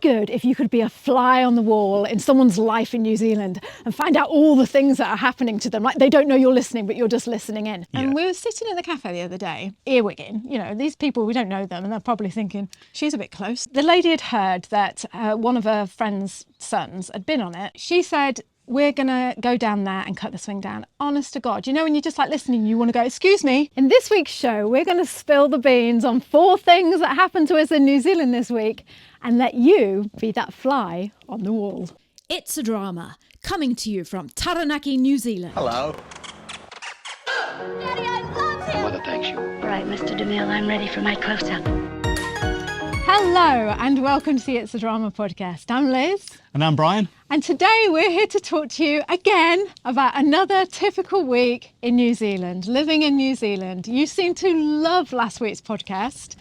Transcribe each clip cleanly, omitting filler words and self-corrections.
good if you could be a fly on the wall in someone's life in New Zealand and find out all the things that are happening to them. Like they don't know you're listening, but you're just listening in. Yeah. And we were sitting in the cafe the other day, earwigging. You know, these people, we don't know them, and they're probably thinking, she's a bit close. The lady had heard that one of her friend's sons had been on it. She said, we're going to go down there and cut the swing down. Honest to God, you know, when you're just like listening, you want to go, excuse me. In this week's show, we're going to spill the beans on 4 things that happened to us in New Zealand this week and let you be that fly on the wall. It's a Drama, coming to you from Taranaki, New Zealand. Hello. Daddy, I love him! Mother thanks you. All right, Mr. DeMille, I'm ready for my close-up. Hello and welcome to the It's a Drama podcast. I'm Liz. And I'm Brian. And today we're here to talk to you again about another typical week in New Zealand, living in New Zealand. You seem to love last week's podcast.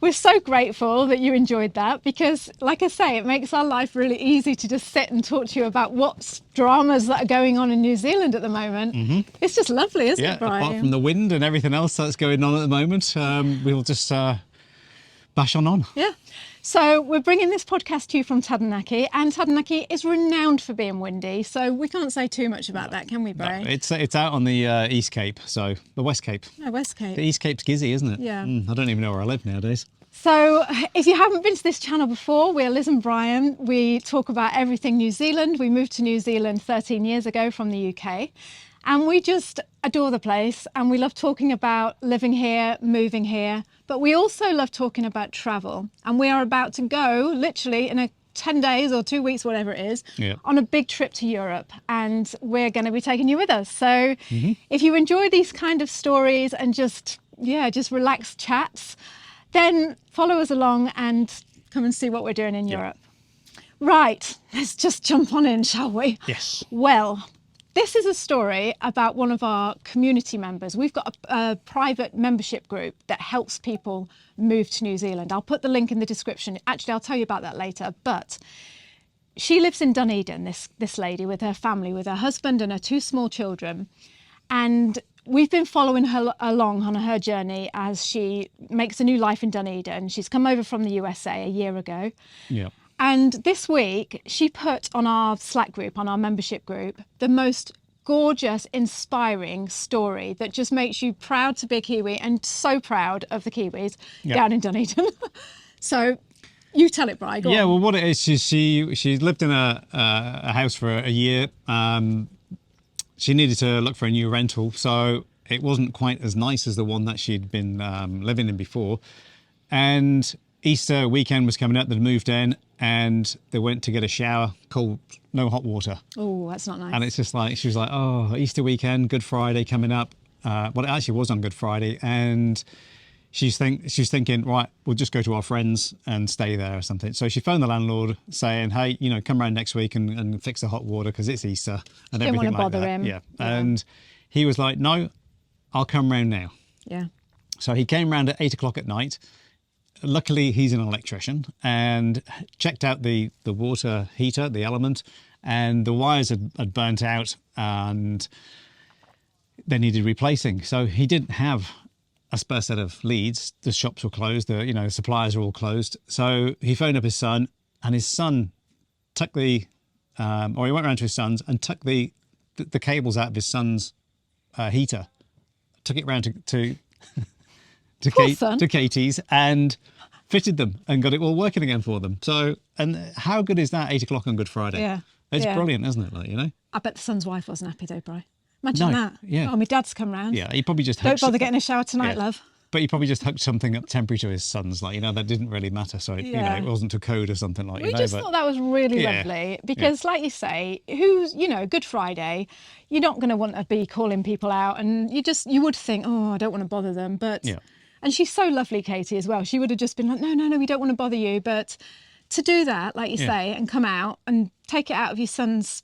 We're so grateful that you enjoyed that because, like I say, it makes our life really easy to just sit and talk to you about what dramas that are going on in New Zealand at the moment. Mm-hmm. It's just lovely, isn't it, Brian? Apart from the wind and everything else that's going on at the moment, we'll just bash on. Yeah. So we're bringing this podcast to you from Taranaki, and Taranaki is renowned for being windy, so we can't say too much about that, can we, Brian? No, it's out on the East Cape, so the West Cape. No, West Cape. The East Cape's Gizzy, isn't it? Yeah. I don't even know where I live nowadays. So if you haven't been to this channel before, we're Liz and Brian. We talk about everything New Zealand. We moved to New Zealand 13 years ago from the UK. And we just adore the place and we love talking about living here, moving here, but we also love talking about travel. And we are about to go, literally in 10 days or 2 weeks, whatever it is, on a big trip to Europe. And we're going to be taking you with us. So if you enjoy these kind of stories and just relaxed chats, then follow us along and come and see what we're doing in Europe. Right, let's just jump on in, shall we? Yes. Well, this is a story about one of our community members. We've got a private membership group that helps people move to New Zealand. I'll put the link in the description. Actually, I'll tell you about that later. But she lives in Dunedin, this lady, with her family, with her husband and her 2 small children. And we've been following her along on her journey as she makes a new life in Dunedin. She's come over from the USA a year ago. Yeah. And this week, she put on our Slack group, on our membership group, the most gorgeous, inspiring story that just makes you proud to be a Kiwi and so proud of the Kiwis down in Dunedin. So you tell it, Brian. Go on. Well, what it is, she lived in a house for a year. She needed to look for a new rental, so it wasn't quite as nice as the one that she'd been living in before. And Easter weekend was coming up, they'd moved in and they went to get a shower, cold, no hot water. Oh, that's not nice. And it's just like, she was like, oh, Easter weekend, Good Friday coming up. Well, it actually was on Good Friday. And she's thinking, right, we'll just go to our friends and stay there or something. So she phoned the landlord saying, hey, come round next week and fix the hot water because it's Easter and Didn't everything want to like bother that. him. Yeah. And he was like, no, I'll come round now. Yeah. So he came round at 8 o'clock at night. Luckily, he's an electrician and checked out the water heater, the element, and the wires had burnt out and they needed replacing. So he didn't have a spare set of leads. The shops were closed, the suppliers were all closed. So he phoned up his son and his son took he went around to his son's and took the cables out of his son's heater, took it round to Katie's and fitted them and got it all working again for them. So, and how good is that 8 o'clock on Good Friday? Yeah. It's brilliant, isn't it? I bet the son's wife wasn't happy though, Bri. Imagine that. Yeah. Oh, my dad's come round. Yeah, he probably just Don't bother getting a shower tonight, love. But he probably just hooked something up temporary to his son's, that didn't really matter. So, it wasn't to code or something like that. We just thought that was really lovely because, like you say, Good Friday, you're not going to want to be calling people out and you would think, oh, I don't want to bother them. But, and she's so lovely, Katie, as well. She would have just been like, no, we don't want to bother you. But to do that, like you say, and come out and take it out of your son's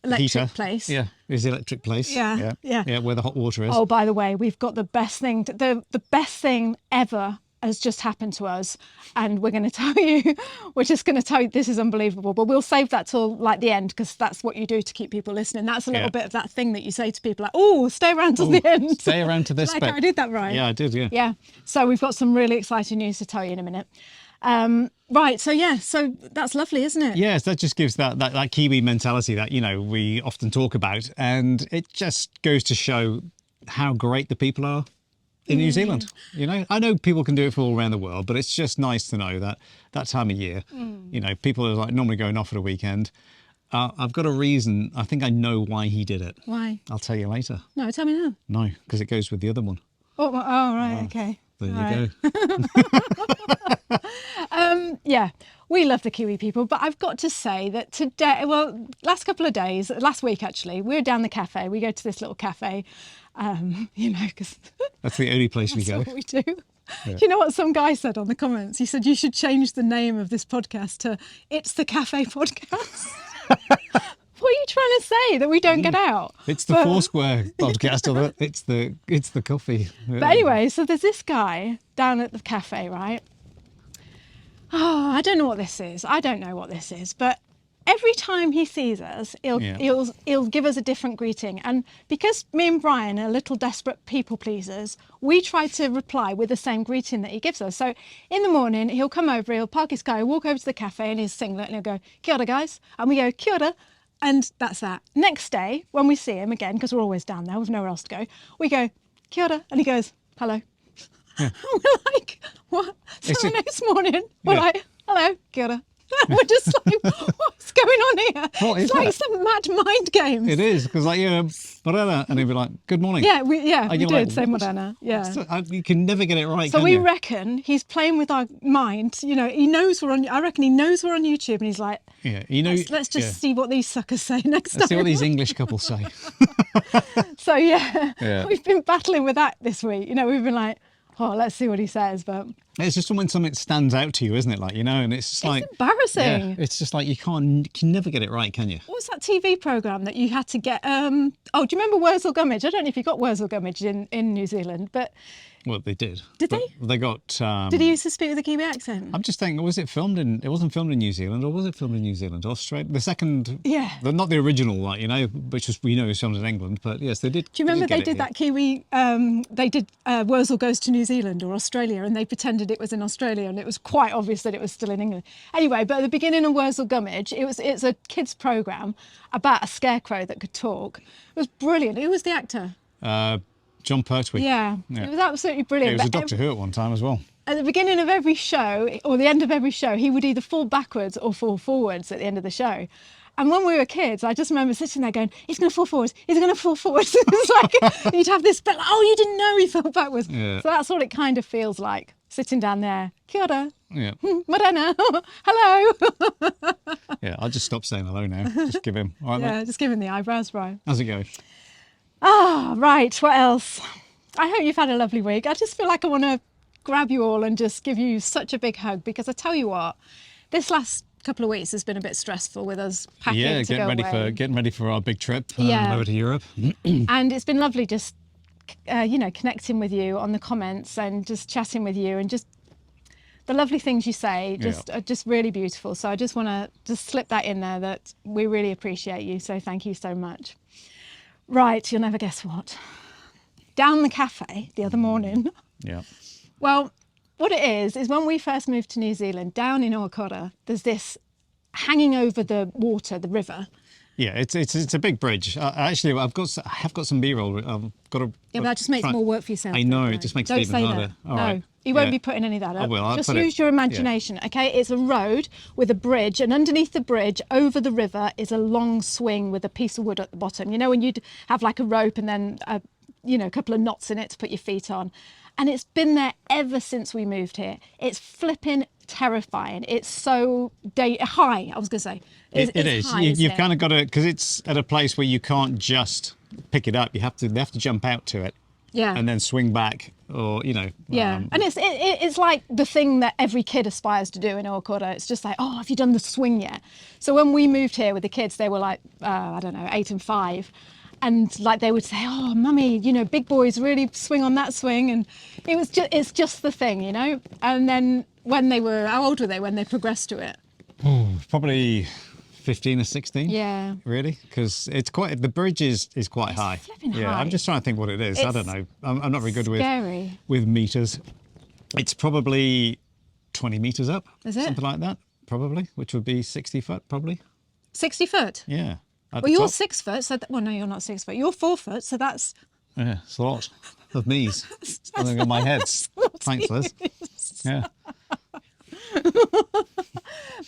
electric place. Yeah, his electric place. Yeah, where the hot water is. Oh, by the way, we've got the best thing, the best thing ever has just happened to us, and we're going to tell you, we're just going to tell you, this is unbelievable, but we'll save that till like the end because that's what you do to keep people listening. That's a little bit of that thing that you say to people like, oh, stay around till the end. Stay around to this bit. I did that right. Yeah, I did, yeah. Yeah, so we've got some really exciting news to tell you in a minute. Right, so that's lovely, isn't it? Yes, that just gives that Kiwi mentality that, we often talk about. And it just goes to show how great the people are in New Zealand. I know people can do it from all around the world, but it's just nice to know that that time of year, people are like normally going off for a weekend. I've got a reason. I think I know why he did it. Why? I'll tell you later. No, tell me now. No, because it goes with the other one. Oh, right, okay. There All you right. go. Yeah, we love the Kiwi people, but I've got to say that today, last week actually, we were down the cafe. We go to this little cafe, because That's the only place we go. that's what we do. Yeah. You know what some guy said on the comments? He said you should change the name of this podcast to "It's the Cafe Podcast." What are you trying to say? That we don't get out? It's the Foursquare podcast, or it's the coffee. But anyway, so there's this guy down at the cafe, right? Oh, I don't know what this is. I don't know what this is, but every time he sees us, he'll give us a different greeting. And because me and Brian are little desperate people pleasers, we try to reply with the same greeting that he gives us. So in the morning, he'll come over, he'll park his car, walk over to the cafe in his singlet, and he'll go, "Kia ora, guys," and we go, "Kia ora." And that's that. Next day, when we see him again, because we're always down there, we've nowhere else to go, we go, "Kia ora," and he goes, "Hello." Yeah. We're like, what? So the next morning, we're like, "Hello, kia ora." We're just like, what's going on here? What is it's like that? some mad mind games. It is, because Morena, and he'd be like, "Good morning." Yeah, we you're did like, say "What?" Morena. Yeah. So, you can never get it right, So can we you? reckon he's playing with our mind. He knows we're on. I reckon he knows we're on YouTube, and he's like, Yeah, let's just see what these suckers say next Let's see time. what these English couples say. So Yeah. we've been battling with that this week. We've been like, oh, let's see what he says, but It's just when something stands out to you, isn't it? And it's just like embarrassing. Yeah, it's just like you can never get it right, can you? What was that TV programme that you had to get? Do you remember Wurzel Gummidge? I don't know if you got Wurzel Gummidge in New Zealand, but Well, they did. Did But they? They got. did he used to speak with a Kiwi accent? I'm just thinking, was it filmed in? It wasn't filmed in New Zealand, or was it filmed in New Zealand, Australia? The second, Yeah. not the original, which was was filmed in England. But yes, they did. Do you remember they did it that Kiwi? They did Wurzel Goes to New Zealand or Australia, and they pretended it was in Australia, and it was quite obvious that it was still in England. Anyway, but at the beginning of Wurzel Gummidge, it's a kids' programme about a scarecrow that could talk. It was brilliant. Who was the actor? John Pertwee. Yeah, it was absolutely Yeah, brilliant. he was a But Doctor Who at one time as well. at the beginning of every show, or the end of every show, he would either fall backwards or fall forwards at the end of the show. And when we were kids, I just remember sitting there going, "He's going to fall forwards. He's going to fall forwards." It's like you'd have this bit like, "Oh, you didn't know he fell backwards." Yeah. So that's what it kind of feels like sitting down there. Kia ora, Yeah. Morena, hello. Yeah, I'll just stop saying hello now. Just give him. All right, Yeah, mate. just giving the eyebrows, right? How's it going? Right. What else? I hope you've had a lovely week. I just feel like I want to grab you all and just give you such a big hug, because I tell you what, this last couple of weeks has been a bit stressful with us packing Yeah, to go away. getting ready for our big trip Yeah. over to Europe. And it's been lovely just, connecting with you on the comments and just chatting with you, and just the lovely things you say are just really beautiful. So I just want to just slip that in there, that we really appreciate you. So thank you so much. Right, you'll never guess what. Down the cafe the other morning. Yeah. Well, what it is when we first moved to New Zealand, down in Okora, there's this hanging over the water, the river. Yeah, it's a big bridge. Actually, I have got some B-roll. I've got to. Yeah, but that just makes more work for yourself. I know, don't it just makes Don't it even say harder. that. All no, right. you won't Yeah. be putting any of that up. I will. I'll Just put it- use your imagination, okay? It's a road with a bridge, and underneath the bridge, over the river, is a long swing with a piece of wood at the bottom. You know, when you'd have like a rope and then a couple of knots in it to put your feet on. And it's been there ever since we moved here. It's flipping terrifying. It's so high, I was going to say. It It's is. high, You've isn't it? kind of got to, because it's at a place where you can't just pick it up. They have to jump out to it. Yeah. And then swing back, or Yeah, and it's like the thing that every kid aspires to do in Okora. It's just like, oh, have you done the swing yet? So when we moved here with the kids, they were like, I don't know, 8 and 5. And like they would say, oh, mummy, big boys really swing on that swing. And it's just the thing, And then when they were, how old were they when they progressed to it? probably 15 or 16. Yeah. Really? Because the bridge is quite high. flipping Yeah, high. I'm just trying to think what it is. I don't It's know. I'm not very good scary. with meters. It's probably 20 metres up. Is it? Something like that, probably, which would be 60 foot, probably. 60 foot? Yeah. At Well, the you're top. 6 foot, so well, no, you're not 6 foot. You're 4 foot, so that's Yeah, it's a lot of knees. Standing on my head. Thanks, Liz. Yeah.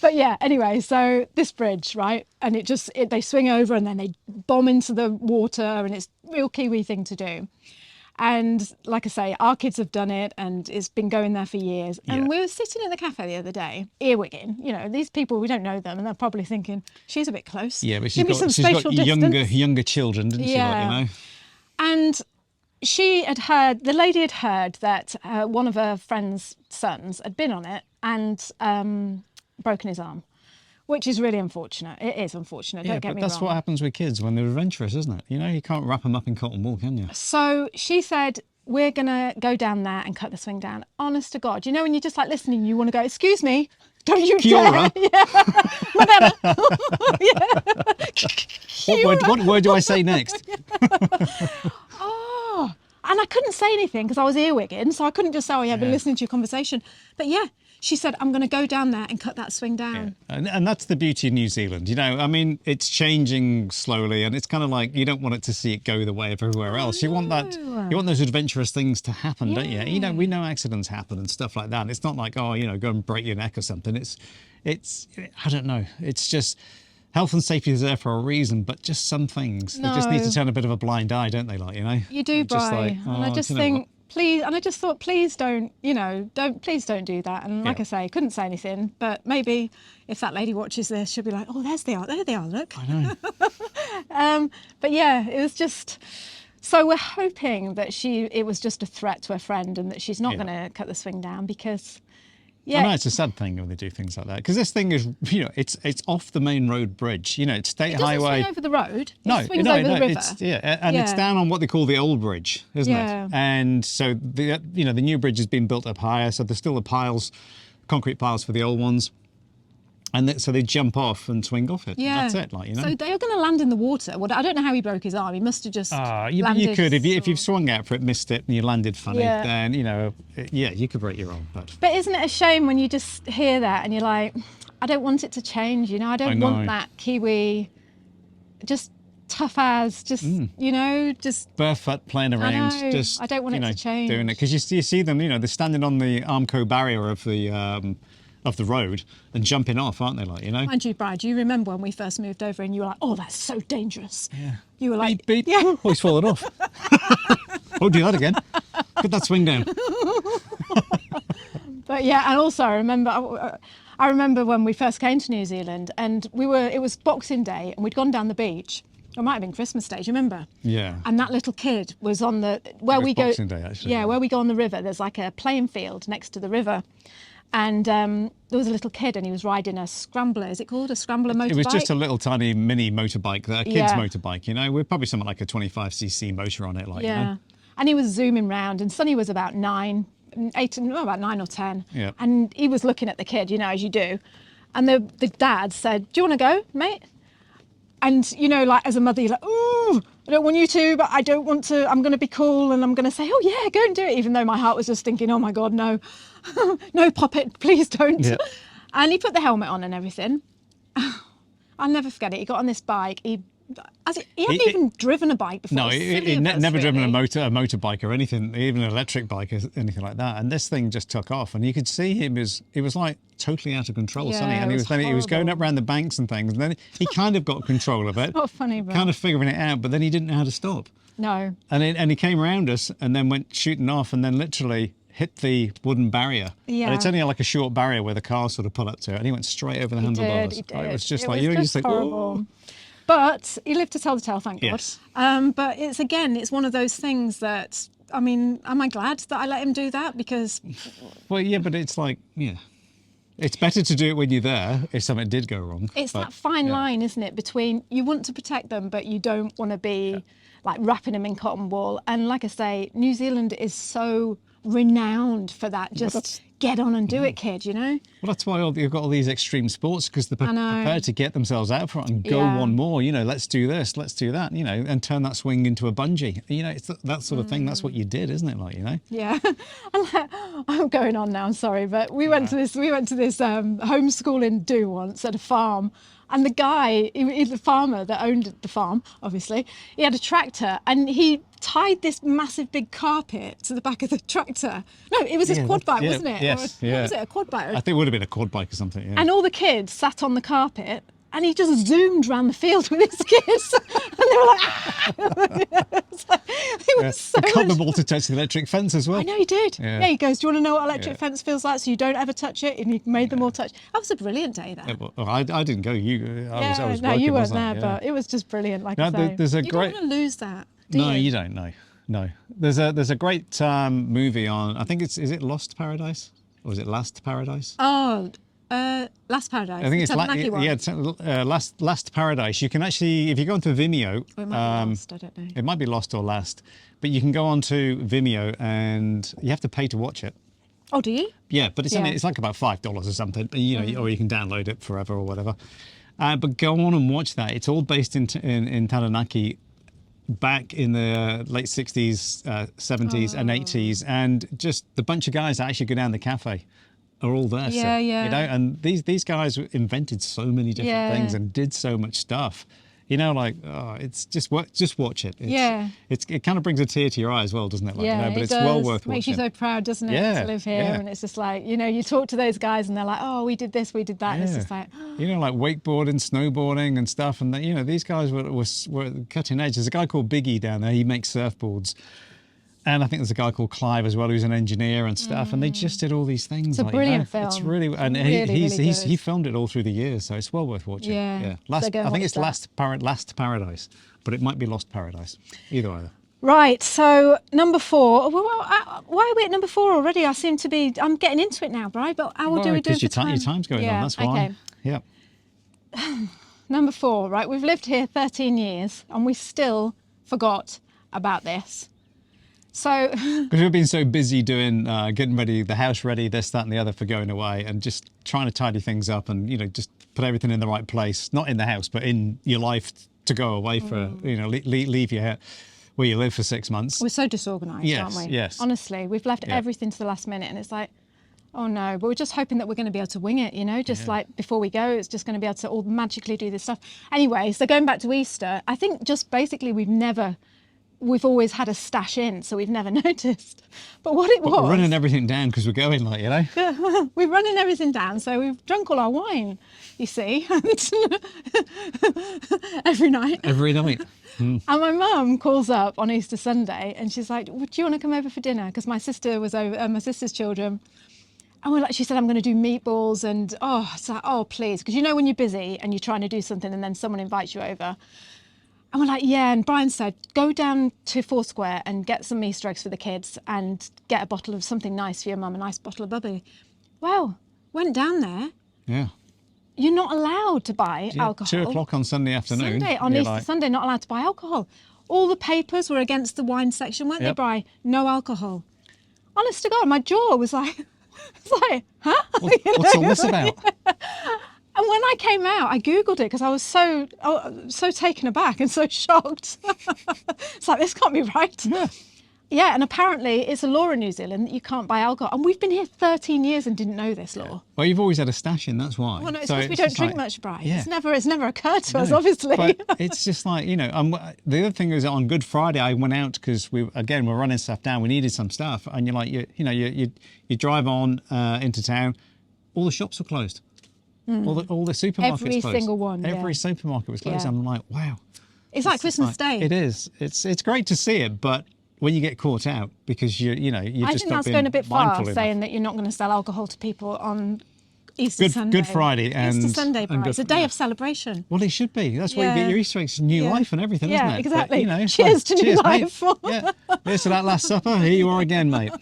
But yeah, anyway, so this bridge, right? And they swing over and then they bomb into the water, and it's a real Kiwi thing to do. And like I say, our kids have done it and it's been going there for years. And Yeah. we were sitting in the cafe the other day, earwigging. You know, these people, we don't know them, and they're probably thinking, she's a bit close. Yeah, but Give me some spatial distance. younger children, didn't she? Like, Yeah. you know? And the lady had heard that one of her friend's sons had been on it and broken his arm, which is really unfortunate. It is unfortunate, Yeah, don't get but me that's wrong. what happens with kids when they're adventurous, isn't it? You know, you can't wrap them up in cotton wool, can you? So she said, we're going to go down there and cut the swing down. Honest to God, you know when you're just like listening, you want to go, excuse me, don't you Kia ora. dare. Yeah. Whatever. What word do I say next? Oh, and I couldn't say anything because I was earwigging, so I couldn't just say, oh yeah, I've been listening to your conversation. But yeah, she said, I'm going to go down there and cut that swing down. And that's the beauty of New Zealand. You know, I mean, it's changing slowly, and it's kind of like you don't want it to see it go the way of everywhere else. You want those adventurous things to happen, don't you? You know, we know accidents happen and stuff like that. It's not like, oh, you know, go and break your neck or something. It's I don't know. It's just health and safety is there for a reason, but just some things they just need to turn a bit of a blind eye, don't they? Like, you know, You do, Just like, Briiiiah. And I oh, just do you know think, what? please, and I just thought, please don't, please don't do that. And like Yeah. I say, couldn't say anything, but maybe if that lady watches this, she'll be like, oh, there they are, look. I know. But yeah, it was just, so we're hoping that it was just a threat to her friend and that she's not Yeah. going to cut the swing down because, I know it's a sad thing when they do things like that, because this thing is, you know, it's off the main road bridge. You know, it's state it doesn't highway. swing over the road, No, it swings no, over no. the river. It's it's down on what they call the old bridge, isn't Yeah. it? And so the new bridge has been built up higher, so there's still the piles, concrete piles for the old ones, and so they jump off and swing off it. Yeah. That's it, like, you know. So they are going to land in the water. Well, I don't know how he broke his arm. He must have just You landed. could if you've swung out for it, missed it, and you landed funny, Yeah. then you could break your arm. But isn't it a shame when you just hear that and you're like, I don't want it to change, you know? I don't want know. that Kiwi, just tough as, just, just... Barefoot playing around, know. just I don't want it to change. doing it, because you see them, they're standing on the Armco barrier of the road and jumping off, aren't they? Like, you know. Mind you, Brad, do you remember when we first moved over and you were like, oh, that's so dangerous? Yeah. You were like, Beep, beep. yeah. Oh, he's fallen off. Oh, do that again. Put that swing down. But yeah, and also I remember when we first came to New Zealand and it was Boxing Day and we'd gone down the beach. It might have been Christmas Day, do you remember? Yeah. And that little kid was on where was we go. Boxing Day, actually. Yeah, where we go on the river. There's like a playing field next to the river, and there was a little kid and he was riding a scrambler. Is it called a scrambler motorbike? It was just a little tiny mini motorbike, a kid's Yeah. motorbike, with probably something like a 25cc motor on it, like, Yeah, and he was zooming round, and Sonny was about 9 or 10, Yeah. and he was looking at the kid, as you do, and the dad said, "Do you want to go, mate?" And like as a mother, you're like, "Ooh, I don't want you to, but I don't want to. I'm going to be cool, and I'm going to say, oh yeah, go and do it," even though my heart was just thinking, "Oh my God, no, no, pop it, please don't." Yeah. And he put the helmet on and everything. I'll never forget it. He got on this bike. He hadn't even driven a bike before. No, It was silly he of us, never driven a really. motorbike or anything, even an electric bike or anything like that. And this thing just took off, and you could see he was like totally out of control, Yeah, Sonny. And it was he was going horrible. up around the banks and things, and then he kind of got control of it, Not funny, but kind of figuring it out, but then he didn't know how to stop. no. And he came around us and then went shooting off, and then literally hit the wooden barrier. Yeah. And it's only like a short barrier where the cars sort of pull up to it, and he went straight over the handlebars. He did. It was just It like, was just like, horrible. "Whoa." But he lived to tell the tale, thank God. Yes. But it's one of those things that, I mean, am I glad that I let him do that? Because Well, yeah, but it's like, it's better to do it when you're there if something did go wrong. it's But, that fine yeah. line, isn't it, between you want to protect them, but you don't want to be like wrapping them in cotton wool. And like I say, New Zealand is so renowned for that, just get on and do it, kid, you know? Well, that's why you've got all these extreme sports, because they're I know. prepared to get themselves out for it and go Yeah. one more. You know, let's do this, let's do that. You know, and turn that swing into a bungee. You know, it's that sort of thing. That's what you did, isn't it? Like, you know. Yeah, I'm going on now. I'm sorry, but we went to this homeschooling do once at a farm, and the guy, the farmer that owned the farm, obviously, he had a tractor, and he tied this massive big carpet to the back of the tractor. No, it was his quad bike, wasn't it? Yes, What was it? A quad bike? I think it would have been a quad bike or something. Yeah. And all the kids sat on the carpet, and he just zoomed around the field with his kids, and they were like, ah! It was so He got much them all to touch the electric fence as well. I know he did. Yeah. Yeah, he goes, do you want to know what electric Yeah. fence feels like so you don't ever touch it? And he made them all touch. That was a brilliant day there. Well, I didn't go. I was no, working, you weren't wasn't I? there, Yeah. but it was just brilliant. Like No, I say, there's a you great- don't want to lose that, do No, you? you don't. No. There's a great movie on. I think is it Lost Paradise or is it Last Paradise? Oh, Last Paradise. I think it's the Taranaki one. Last Paradise. You can actually, if you go onto Vimeo, Or it might be Lost, I don't know. it might be Lost or Last, but you can go onto Vimeo and you have to pay to watch it. Oh, do you? Yeah, but it's Yeah. only, it's like about $5 or something. You know, or you can download it forever or whatever. But go on and watch that. It's all based in Taranaki, back in the late 60s, 70s, and 80s, and just the bunch of guys that actually go down the cafe are all there. Yeah, so, yeah. You know, and these guys invented so many different Yeah. things and did so much stuff. You know, like, oh, it's just watch it. Yeah. It kind of brings a tear to your eye as well, doesn't it? Like, Yeah, you know, but it it's does. well worth Makes watching. you so proud, doesn't it, Yeah, to live here? yeah. And it's just like, you know, you talk to those guys and they're like, oh, we did this, we did that. And it's just like, You know, like wakeboarding, snowboarding and stuff. And, you know, these guys were cutting edge. There's a guy called Biggie down there. He makes surfboards. And I think there's a guy called Clive as well, who's an engineer and stuff. And they just did all these things. It's a like, brilliant you know, It's film. really, and Really, really good. he filmed it all through the years. So it's well worth watching. Yeah. Last, So go and I think watch it's that. Last Paradise, but it might be Lost Paradise. Either. right, so number 4. Well, why are we at number 4 already? I'm getting into it now, Bri, but how do we do it Because for time? your time's going Yeah, on, that's why. okay. Yeah. Number 4, right? We've lived here 13 years and we still forgot about this. So, Because we've been so busy doing, getting ready, the house ready, this, that, and the other for going away, and just trying to tidy things up and, you know, just put everything in the right place. Not in the house, but in your life to go away for, you know, leave your where you live for 6 months. we're so disorganised, Yes, aren't we? yes. Honestly, we've left Yeah. everything to the last minute and it's like, oh no, but we're just hoping that we're going to be able to wing it, you know, just like before we go, it's just going to be able to all magically do this stuff. Anyway, so going back to Easter, I think just basically we've always had a stash in, so we've never noticed. But what it was, We're running everything down because we're going, like, you know. we're running everything down, so we've drunk all our wine, you see, every night. Every night. And my mum calls up on Easter Sunday and she's like, "Do you want to come over for dinner?" Because my sister was over, my sister's children. And she said, I'm going to do meatballs. And it's like, oh, please. Because you know when you're busy and you're trying to do something and then someone invites you over. And we're like, yeah. And Brian said, go down to Foursquare and get some Easter eggs for the kids and get a bottle of something nice for your mum, a nice bottle of bubbly. Well, went down there. Yeah. You're not allowed to buy alcohol. 2 o'clock on Sunday afternoon. On you're Easter like, Sunday, not allowed to buy alcohol. All the papers were against the wine section, weren't Yep. they, Bri? No alcohol. Honest to God, my jaw was like, it's like, huh? What's all this about? And when I came out, I Googled it because I was so taken aback and so shocked. It's like, this can't be right. Yeah, and apparently it's a law in New Zealand that you can't buy alcohol. And we've been here 13 years and didn't know this law. Well, you've always had a stash in, that's why. Well, no, it's So because we it's don't just drink like- much, Brian. Yeah. It's never occurred to us, No, obviously. But it's just like, you know, the other thing is on Good Friday, I went out because we're running stuff down. We needed some stuff. And you're like, you drive on into town, all the shops were closed. All the supermarkets Every closed. single one, Every yeah. supermarket was closed. Yeah. I'm like, wow. It's like Christmas Day. It is. It's great to see it, but when you get caught out because you're I just think not that's being going a bit far, mindful enough. saying that you're not going to sell alcohol to people on Easter Sunday. Good Friday and Easter Sunday, and Brian. Good It's a day yeah. of celebration. Well, it should be. That's why you Yeah. get your Easter eggs, new Yeah. life and everything, Yeah, isn't it? exactly. But, Cheers to new cheers, mate. life. Yeah. Here's to that Last Supper. Here you are again, mate.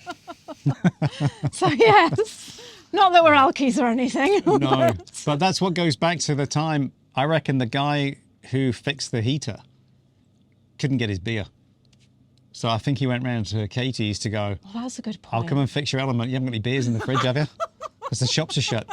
So yes, not that we're alkies or anything. No, but that's what goes back to the time. I reckon the guy who fixed the heater couldn't get his beer. So I think he went round to Katie's to go, Well, that's a good point. I'll come and fix your element. You haven't got any beers in the fridge, have you? Because the shops are shut.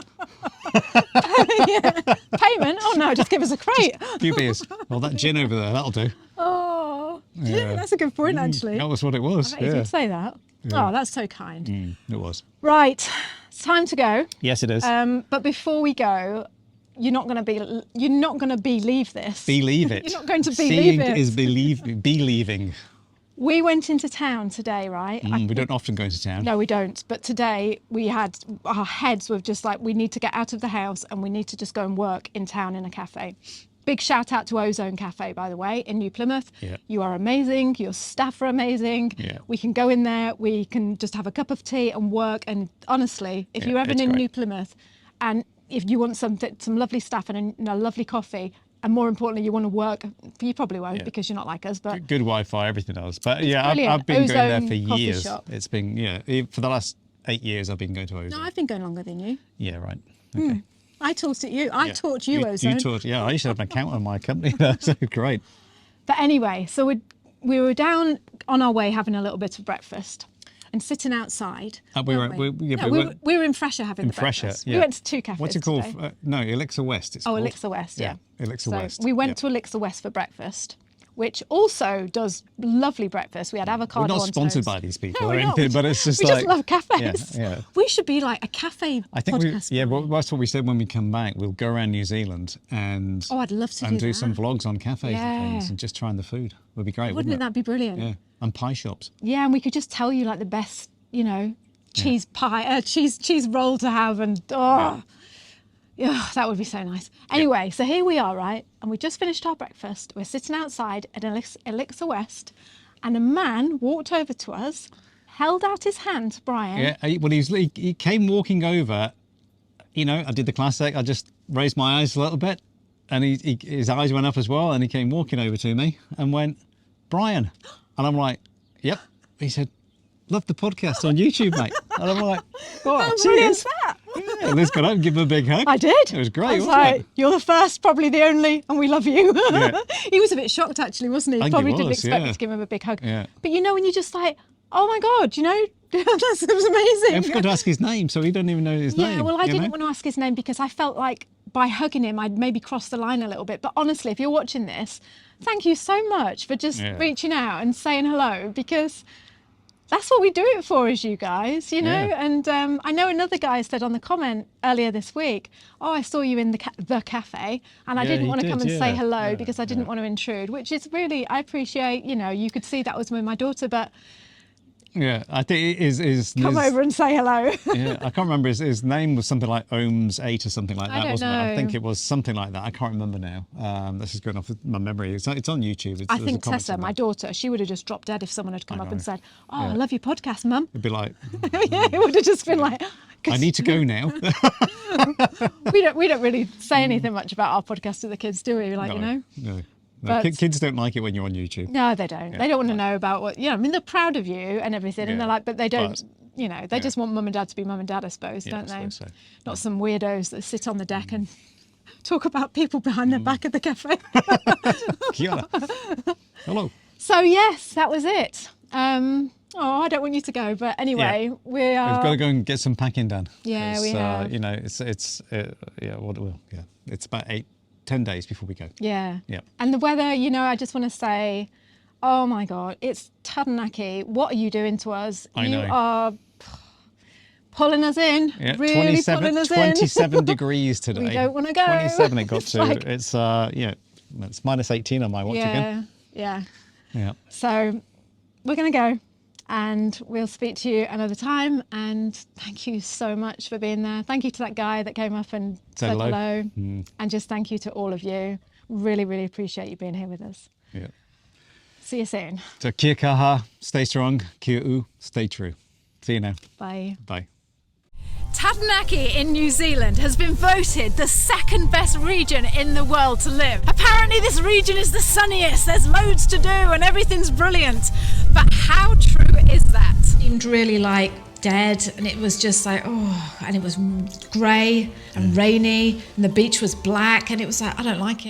Payment? Oh no, just give us a crate. A few beers. Well, that gin over there, that'll do. Oh, yeah, that's a good point actually. That was what it was. I bet you did say that. Oh, that's so kind. It was. Right, it's time to go. Yes, it is. But before we go, you're not going to believe this. Believe it. You're not going to believe Seeing it. is believing. We went into town today, right? We don't often go into town. No, we don't. But today our heads were just like, we need to get out of the house and we need to just go and work in town in a cafe. Big shout out to Ozone Cafe, by the way, in New Plymouth. Yeah. You are amazing. Your staff are amazing. Yeah. We can go in there. We can just have a cup of tea and work. And honestly, if Yeah, you're ever it's in great. New Plymouth and if you want some lovely staff and a lovely coffee, and more importantly, you want to work, you probably won't Yeah. because you're not like us, but Good Wi-Fi, everything else. But yeah, brilliant. I've been going there Ozone for coffee years. shop. It's been, for the last 8 years I've been going to Ozone. no, I've been going longer than you. Yeah, right. Okay. I taught you. I Yeah. taught you Ozone. You taught, I used to have an account on my company. That's so great. But anyway, so we were down on our way having a little bit of breakfast and sitting outside. We weren't were, we? yeah, No, we were in Fresher having the Fresher, breakfast. yeah. We went to 2 cafes. What's it called? today. No, Elixir West. It's Oh, called. Elixir West, yeah. Elixir So West. we went yeah. to Elixir West for breakfast, which also does lovely breakfast. We had avocado We're not on sponsored toast. by these people No, or we're not. anything, but it's just we like just love cafes. Yeah, yeah. We should be like a cafe I think podcast. well, that's what we said when we come back. We'll go around New Zealand and Oh, I'd love to do do some that. vlogs on cafes and things Yeah. and just trying the food. Would be great, Wouldn't that be brilliant? Yeah, and pie shops. Yeah, and we could just tell you like the best, cheese pie, cheese roll to have, and yeah, that would be so nice. Anyway, so here we are, right? And we just finished our breakfast. We're sitting outside at Elixir West, and a man walked over to us, held out his hand to Brian. Yeah, well, he came walking over. I did the classic. I just raised my eyes a little bit, and his eyes went up as well, and he came walking over to me and went, "Brian," and I'm like, "Yep." He said, "Love the podcast on YouTube, mate." And I'm like, "Oh, How brilliant is cheers." that? Yeah, Liz got up and give him a big hug. I did. It was great, I was wasn't like, it? "You're the first, probably the only, and we love you." Yeah. He was a bit shocked, actually, wasn't he? I think he Probably didn't was, expect me yeah. to give him a big hug. Yeah. But when you're just like, "Oh my God," that was amazing. I forgot to ask his name, so he don't even know his name. Yeah, well, I you didn't know? want to ask his name because I felt like by hugging him, I'd maybe crossed the line a little bit. But honestly, if you're watching this, thank you so much for just Yeah. reaching out and saying hello, because that's what we do it for, is you guys, Yeah. And I know another guy said on the comment earlier this week, "Oh, I saw you in the cafe, and I Yeah, didn't he want to come did, and say yeah, hello yeah, because I didn't yeah. want to intrude," which is really, I appreciate. You could see that was with my daughter, but Yeah, I think it is. come over and say hello. Yeah, I can't remember. His name was something like Ohms 8 or something like I that, don't wasn't it? I know. think it was something like that. I can't remember now. This is going off my memory. It's on YouTube. I there's a think comment Tessa, on my that. daughter, she would have just dropped dead if someone had come up and know. said, "Oh, I Yeah. love your podcast, Mum." It'd be like, Yeah, it would have just been like, I need to go now. we don't really say anything much about our podcast to the kids, do we? Like, No. But- Kids don't like it when you're on YouTube. No, they don't. They don't want to know about what, I mean, they're proud of you and everything, and Yeah. they're like, but they don't, But- they just want Mum and Dad to be Mum and Dad, I suppose, Yeah, don't I they? suppose so. Not some weirdos that sit on the deck and talk about people behind their back at the cafe. Kia ora. Hello. So yes, that was it. I don't want you to go, but anyway, we are. We've got to go and get some packing done. Yeah, we 'Cause, have. It's about 10 days before we go. Yeah. Yeah. And the weather, I just want to say, oh my God, it's Taranaki. What are you doing to us? I You know. are pulling us in, Yeah, really pulling us 27 degrees today. We don't wanna go. 27 it got It's to. like- It's it's minus 18 on my watch again. Yeah. Yeah. So we're going to go, and we'll speak to you another time. And thank you so much for being there. Thank you to that guy that came up and Said said hello. hello. And just thank you to all of you. Really, really appreciate you being here with us. Yeah. See you soon. So kia kaha, stay strong, kia u, stay true. See you now. Bye. Bye. Taranaki in New Zealand has been voted the second best region in the world to live. Apparently this region is the sunniest, there's loads to do and everything's brilliant. But how true is that? Seemed really like dead, and it was just like, and it was grey and rainy, and the beach was black, and it was like, I don't like it.